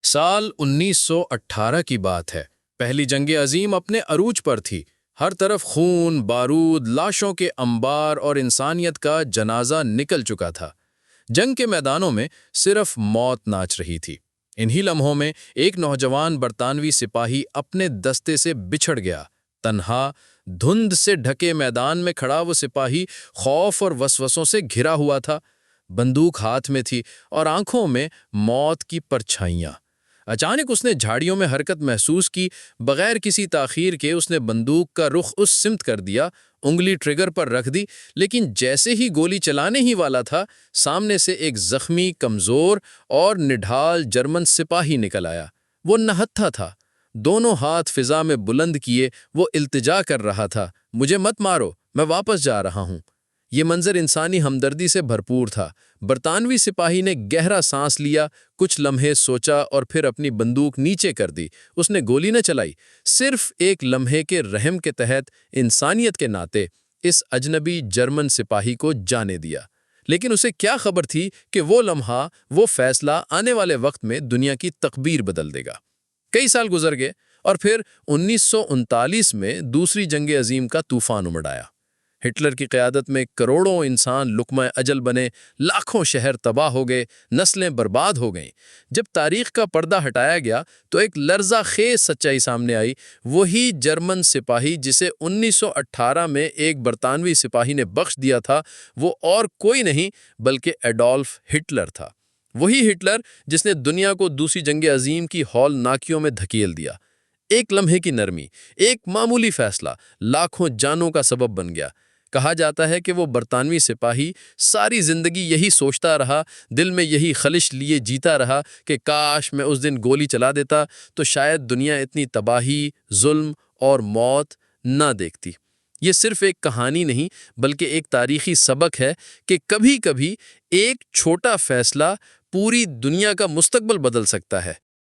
سال 1918 کی بات ہے۔ پہلی جنگ عظیم اپنے عروج پر تھی۔ ہر طرف خون، بارود، لاشوں کے انبار اور انسانیت کا جنازہ نکل چکا تھا۔ جنگ کے میدانوں میں صرف موت ناچ رہی تھی۔ انہی لمحوں میں ایک نوجوان برطانوی سپاہی اپنے دستے سے بچھڑ گیا۔ تنہا، دھند سے ڈھکے میدان میں کھڑا وہ سپاہی خوف اور وسوسوں سے گھرا ہوا تھا۔ بندوق ہاتھ میں تھی اور آنکھوں میں موت کی پرچھائیاں۔ اچانک اس نے جھاڑیوں میں حرکت محسوس کی۔ بغیر کسی تاخیر کے اس نے بندوق کا رخ اس سمت کر دیا، انگلی ٹریگر پر رکھ دی، لیکن جیسے ہی گولی چلانے ہی والا تھا، سامنے سے ایک زخمی، کمزور اور نڈھال جرمن سپاہی نکل آیا۔ وہ نہتھا تھا، دونوں ہاتھ فضا میں بلند کیے، وہ التجا کر رہا تھا، مجھے مت مارو، میں واپس جا رہا ہوں۔ یہ منظر انسانی ہمدردی سے بھرپور تھا۔ برطانوی سپاہی نے گہرا سانس لیا، کچھ لمحے سوچا اور پھر اپنی بندوق نیچے کر دی۔ اس نے گولی نہ چلائی، صرف ایک لمحے کے رحم کے تحت، انسانیت کے ناطے، اس اجنبی جرمن سپاہی کو جانے دیا۔ لیکن اسے کیا خبر تھی کہ وہ لمحہ، وہ فیصلہ آنے والے وقت میں دنیا کی تقدیر بدل دے گا۔ کئی سال گزر گئے اور پھر 1939 میں دوسری جنگ عظیم کا طوفان امڑ آیا۔ ہٹلر کی قیادت میں کروڑوں انسان لقمہ اجل بنے، لاکھوں شہر تباہ ہو گئے، نسلیں برباد ہو گئیں۔ جب تاریخ کا پردہ ہٹایا گیا تو ایک لرزہ خیز سچائی سامنے آئی۔ وہی جرمن سپاہی جسے 1918 میں ایک برطانوی سپاہی نے بخش دیا تھا، وہ اور کوئی نہیں بلکہ ایڈولف ہٹلر تھا۔ وہی ہٹلر جس نے دنیا کو دوسری جنگ عظیم کی ہولناکیوں میں دھکیل دیا۔ ایک لمحے کی نرمی، ایک معمولی فیصلہ، لاکھوں جانوں کا سبب بن گیا۔ کہا جاتا ہے کہ وہ برطانوی سپاہی ساری زندگی یہی سوچتا رہا، دل میں یہی خلش لیے جیتا رہا کہ کاش میں اس دن گولی چلا دیتا تو شاید دنیا اتنی تباہی، ظلم اور موت نہ دیکھتی۔ یہ صرف ایک کہانی نہیں بلکہ ایک تاریخی سبق ہے کہ کبھی کبھی ایک چھوٹا فیصلہ پوری دنیا کا مستقبل بدل سکتا ہے۔